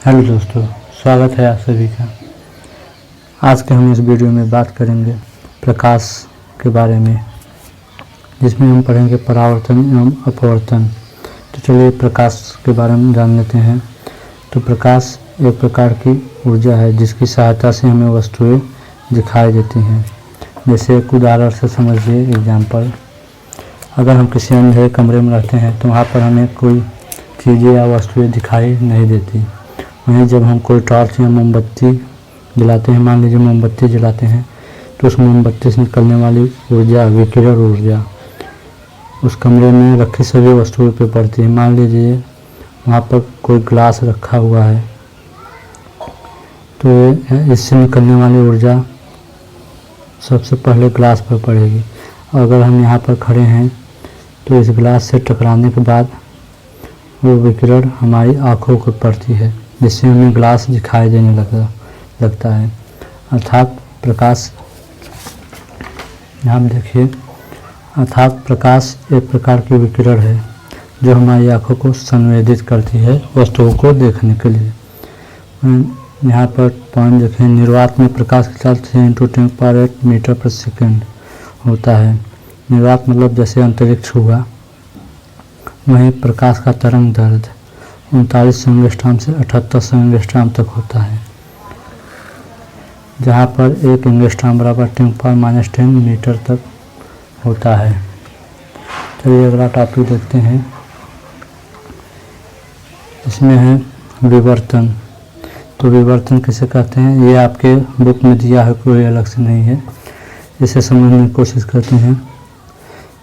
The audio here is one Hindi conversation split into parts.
हेलो दोस्तों, स्वागत है आप सभी का। आज के हम इस वीडियो में बात करेंगे प्रकाश के बारे में, जिसमें हम पढ़ेंगे परावर्तन एवं अपवर्तन। तो चलिए प्रकाश के बारे में जान लेते हैं। तो प्रकाश एक प्रकार की ऊर्जा है जिसकी सहायता से हमें वस्तुएं दिखाई देती हैं। जैसे एक उदाहरण से समझिए, एग्जाम्पल, अगर हम किसी अंधेरे कमरे में रहते हैं तो वहाँ पर हमें कोई चीज़ें या वस्तुएं दिखाई नहीं देती। वहीं जब हम कोई टॉर्च या मोमबत्ती जलाते हैं, मान लीजिए मोमबत्ती जलाते हैं, तो उस मोमबत्ती से निकलने वाली ऊर्जा, विकिरण ऊर्जा, उस कमरे में रखी सभी वस्तुओं पर पड़ती है। मान लीजिए वहाँ पर कोई ग्लास रखा हुआ है, तो इससे निकलने वाली ऊर्जा सबसे पहले ग्लास पर पड़ेगी। और अगर हम यहाँ पर खड़े हैं तो इस ग्लास से टकराने के बाद वो विकिरण हमारी आँखों को पड़ती है, जिससे हमें ग्लास दिखाई देने लगता है। अर्थात प्रकाश, यहाँ देखिए, अर्थात प्रकाश एक प्रकार की विकिरण है जो हमारी आँखों को संवेदित करती है वस्तुओं को देखने के लिए। यहाँ पर पॉइंट देखें, निर्वात में प्रकाश की चाल 3×10⁸ मीटर पर सेकेंड होता है। निर्वात मतलब जैसे अंतरिक्ष हुआ, वहीं प्रकाश का तरंग दैर्घ्य 39 एंगस्ट्रॉम से 78 एंगस्ट्रॉम तक होता है, जहाँ पर 1 एंगस्ट्रॉम बराबर 10⁻⁻10 मीटर तक होता है। चलिए अगला टॉपिक देखते हैं। इसमें है विवर्तन। तो विवर्तन किसे कहते हैं, ये आपके बुक में दिया है, कोई अलग से नहीं है। इसे समझने की कोशिश करते हैं।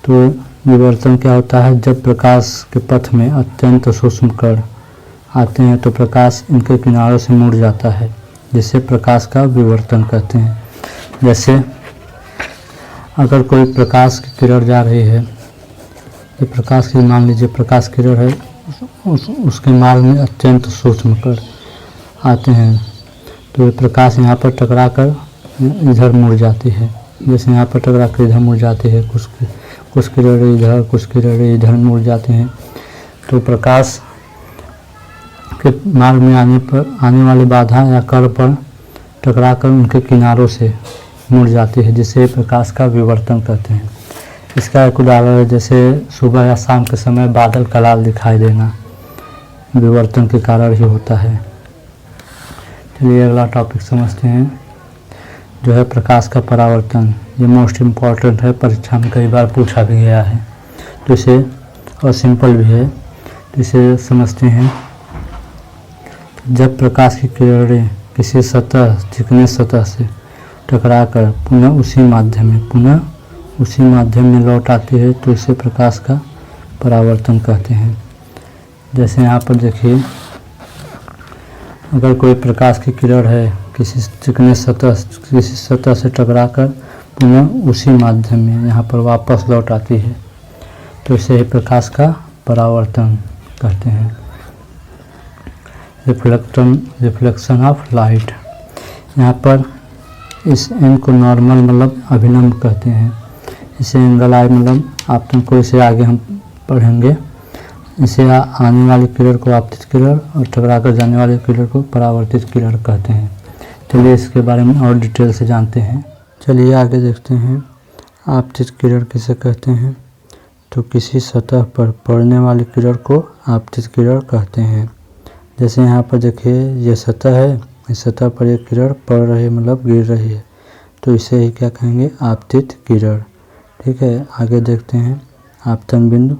तो विवर्तन क्या होता है, जब प्रकाश के पथ में अत्यंत सूक्ष्म कण आते हैं तो प्रकाश इनके किनारों से मुड़ जाता है, जिसे प्रकाश का विवर्तन कहते हैं। जैसे अगर कोई प्रकाश की किरण जा रही है, ये प्रकाश की, मान लीजिए प्रकाश किरण है, उसके मार्ग में अत्यंत सूक्ष्म कण आते हैं, तो ये प्रकाश यहाँ पर टकरा कर इधर मुड़ जाती है। जैसे यहाँ पर टकरा कर इधर मुड़ जाती है, कुछ किरणें इधर, कुछ किरणें इधर मुड़ जाती हैं। तो प्रकाश के मार्ग में आने वाली बाधा या कण पर टकरा कर उनके किनारों से मुड़ जाती है, जिसे प्रकाश का विवर्तन कहते हैं। इसका एक उदाहरण है, जैसे सुबह या शाम के समय बादल का लाल दिखाई देना विवर्तन के कारण ही होता है। चलिए अगला टॉपिक समझते हैं, जो है प्रकाश का परावर्तन। ये मोस्ट इम्पॉर्टेंट है, परीक्षा में कई बार पूछा भी गया है, तो इसे, और सिंपल भी है, तो इसे समझते हैं। जब प्रकाश की किरणें किसी सतह, चिकने सतह से टकराकर पुनः उसी माध्यम में लौट आती है, तो इसे प्रकाश का परावर्तन कहते हैं। जैसे यहाँ पर देखिए, अगर कोई प्रकाश की किरण है किसी चिकने सतह से टकराकर पुनः उसी माध्यम में यहाँ पर वापस लौट आती है, तो इसे ही प्रकाश का परावर्तन कहते हैं। Reflection of light. यहाँ पर इस एन को नॉर्मल मतलब अभिलंब कहते हैं। इसे एंगल आई मतलब आपतन को, इसे आगे हम पढ़ेंगे। इसे आने वाली किरण को आपतित किरण और टकराकर जाने वाली किरण को परावर्तित किरण कहते हैं। चलिए इसके बारे में और डिटेल से जानते हैं। चलिए आगे देखते हैं। आपतित किरण किसे कहते हैं, तो किसी सतह पर पड़ने वाली किरण को आपतित किरण कहते हैं। जैसे यहाँ पर देखिए, ये सतह है, इस सतह पर एक किरण पड़ रही है मतलब गिर रही है, तो इसे ही क्या कहेंगे, आपतित किरण। ठीक है, आगे देखते हैं आपतन बिंदु।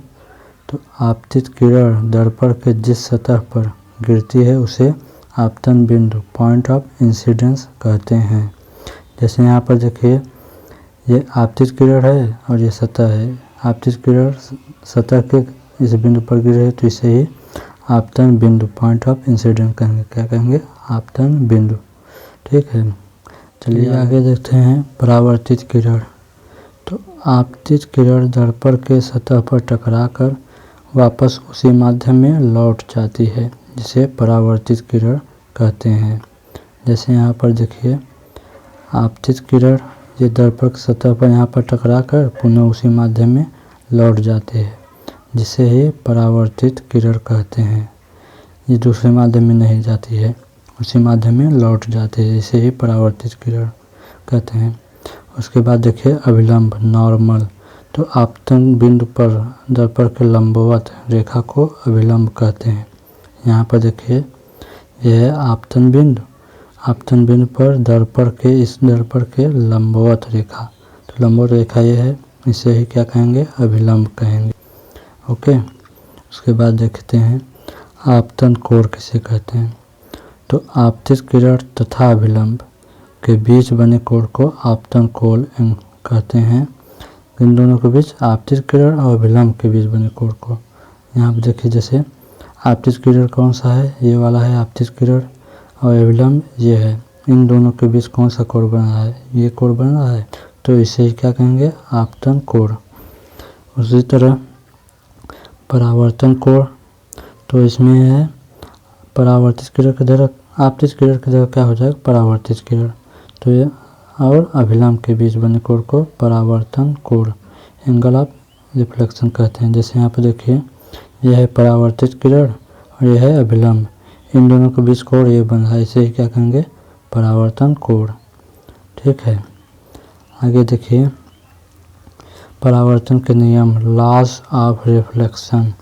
तो आपतित किरण दर्पण के जिस सतह पर गिरती है उसे आपतन बिंदु, पॉइंट ऑफ इंसिडेंस कहते हैं। जैसे यहाँ पर देखिए, ये आपतित किरण है और ये सतह है। आपतित किरण सतह के इस बिंदु पर गिर रही है, तो इसे ही आपतन बिंदु, पॉइंट ऑफ इंसिडेंस कहेंगे। क्या कहेंगे, आपतन बिंदु। ठीक है, चलिए आगे देखते हैं परावर्तित किरण। तो आपतित किरण दर्पण के सतह पर टकराकर वापस उसी माध्यम में लौट जाती है, जिसे परावर्तित किरण कहते हैं। जैसे यहाँ पर देखिए, आपतित किरण ये दर्पण की सतह पर यहाँ पर टकराकर पुनः उसी माध्यम में लौट जाते हैं, जिसे ही परावर्तित किरण कहते हैं। ये दूसरे माध्यम में नहीं जाती है, उसी माध्यम में लौट जाती है, इसे ही परावर्तित किरण कहते हैं। उसके बाद देखिए अभिलंब नॉर्मल, तो आपतन बिंदु पर दर्पण के लंबवत रेखा को अभिलंब कहते हैं। यहाँ पर देखिए यह है आपतन बिंदु पर दर्पण के लंबवत रेखा, तो लंबवत रेखा ये है, इसे ही क्या कहेंगे, अभिलंब कहेंगे। ओके, उसके बाद देखते हैं आपतन कोण किसे कहते हैं। तो आपतित किरण तथा अभिलंब के बीच बने कोण को आपतन कोण कहते हैं। इन दोनों के बीच आपतित किरण और अभिलंब के बीच बने कोण को, यहाँ पर देखिए जैसे आपतित किरण कौन सा है, ये वाला है आपतित किरण, और अभिलंब ये है। इन दोनों के बीच कौन सा कोण बन रहा है, ये कोण बन रहा है, तो इसे क्या कहेंगे, आपतन कोण। उसी तरह परावर्तन कोण, तो इसमें है परावर्तित किरण की तरह आपतित किरण की तरह क्या हो जाएगा, परावर्तित किरण, तो ये और अभिलंब के बीच बने कोण को परावर्तन कोण, एंगल ऑफ रिफ्लेक्शन कहते हैं। जैसे यहाँ पर देखिए यह है परावर्तित किरण और यह है अभिलंब, इन दोनों के बीच कोण ये बन रहा है, इसे क्या कहेंगे, परावर्तन कोण। ठीक है, आगे देखिए परावर्तन के नियम, लॉज ऑफ रिफ्लेक्शन,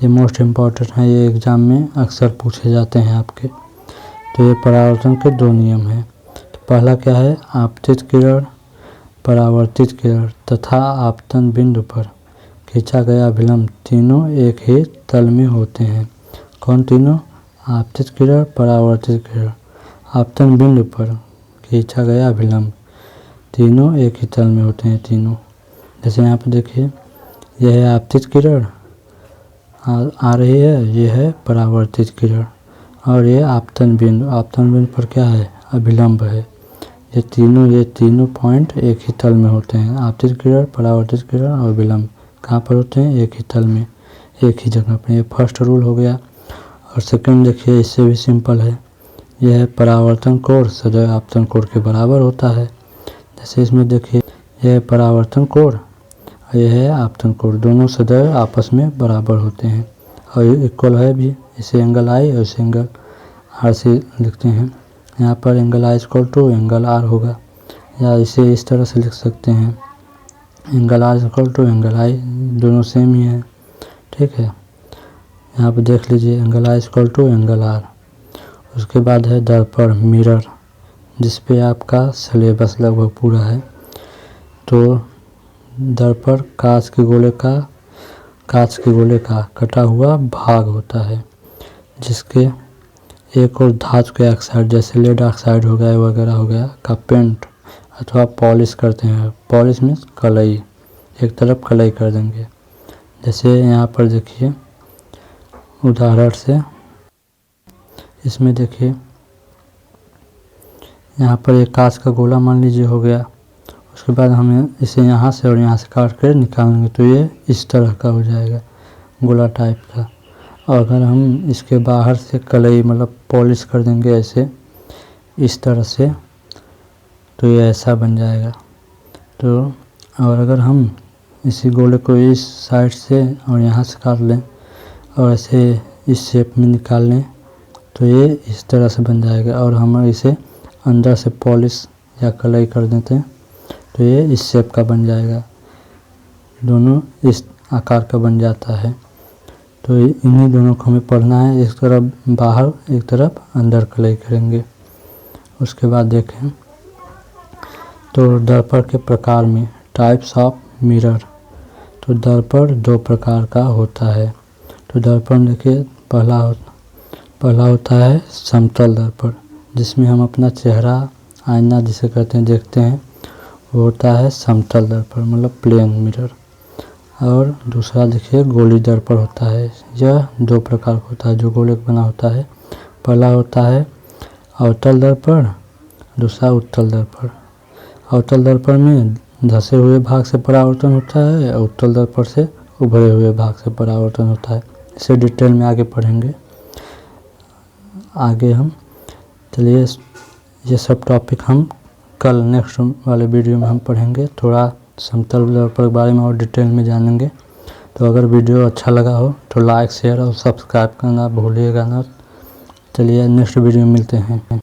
ये मोस्ट इम्पॉर्टेंट है, ये एग्जाम में अक्सर पूछे जाते हैं आपके। तो ये परावर्तन के दो नियम हैं। तो पहला क्या है, आपतित किरण, परावर्तित किरण तथा आपतन बिंदु पर खींचा गया अभिलंब तीनों एक ही तल में होते हैं। कौन तीनों, आपतित किरण, परावर्तित किरण, आपतन बिंदु पर खींचा गया अभिलंब तीनों एक ही तल में होते हैं तीनों। जैसे यहाँ पर देखिए यह है आपतित किरण आ रही है, ये है परावर्तित किरण, और ये आपतन बिंदु पर क्या है, अभिलंब है। ये तीनों पॉइंट एक ही तल में होते हैं, आपतित किरण, परावर्तित किरण और अभिलंब कहाँ पर होते हैं, एक ही तल में, एक ही जगह पर। ये फर्स्ट रूल हो गया। और सेकंड देखिए इससे भी सिंपल है, यह है परावर्तन कोण सदैव आपतन कोण के बराबर होता है। जैसे इसमें देखिए यह है परावर्तन कोण और यह है आपतन कोण, दोनों सदैव आपस में बराबर होते हैं और इक्वल है भी। इसे एंगल आई और इसे एंगल आर से लिखते हैं। यहाँ पर angle I equal to angle R होगा, या इसे इस तरह से लिख सकते हैं, angle R equal to angle I, दोनों सेम ही है। ठीक है, यहाँ पर देख लीजिए angle I equal to angle R. उसके बाद है दर्पण मिरर, जिसपे आपका सिलेबस लगभग पूरा है। तो दर्पण कांच के गोले का कटा हुआ भाग होता है, जिसके एक और धातु के ऑक्साइड जैसे लेड ऑक्साइड हो गया वगैरह हो गया का पेंट अथवा पॉलिश करते हैं। पॉलिश मीन्स कलई, एक तरफ कलई कर देंगे। जैसे यहाँ पर देखिए उदाहरण से, इसमें देखिए यहाँ पर एक कांच का गोला मान लीजिए हो गया, उसके बाद हमें इसे यहाँ से और यहाँ से काट कर निकालेंगे तो ये इस तरह का हो जाएगा, गोला टाइप का। और अगर हम इसके बाहर से कलई मतलब पॉलिश कर देंगे ऐसे इस तरह से, तो ये ऐसा बन जाएगा। तो और अगर हम इसी गोले को इस साइड से और यहाँ से काट लें और ऐसे इस शेप में निकाल लें तो ये इस तरह से बन जाएगा। और हम इसे अंदर से पॉलिश या कलई कर देते हैं तो ये इस शेप का बन जाएगा, दोनों इस आकार का बन जाता है। तो इन्हीं दोनों को हमें पढ़ना है, एक तरफ बाहर एक तरफ अंदर कलई करेंगे। उसके बाद देखें तो दर्पण के प्रकार में टाइप्स ऑफ मिरर, तो दर्पण दो प्रकार का होता है। तो दर्पण देखिए पहला होता है समतल दर्पण, जिसमें हम अपना चेहरा आईना जिसे कहते हैं देखते हैं, वो होता है समतल दर्पण मतलब प्लेन मिरर। और दूसरा देखिए गोली दर्पण होता है, यह दो प्रकार का होता है जो गोले का बना होता है। पहला होता है अवतल दर्पण, दूसरा उत्तल दर्पण। अवतल दर्पण में धंसे हुए भाग से परावर्तन होता है और उत्तल दर्पण से उभरे हुए भाग से परावर्तन होता है। इसे डिटेल में आगे पढ़ेंगे। आगे हम चलिए ये सब टॉपिक हम कल नेक्स्ट वाले वीडियो में हम पढ़ेंगे, थोड़ा समतल दर्पण के बारे में और डिटेल में जानेंगे। तो अगर वीडियो अच्छा लगा हो तो लाइक शेयर और सब्सक्राइब करना भूलिएगा ना। चलिए नेक्स्ट वीडियो में मिलते हैं।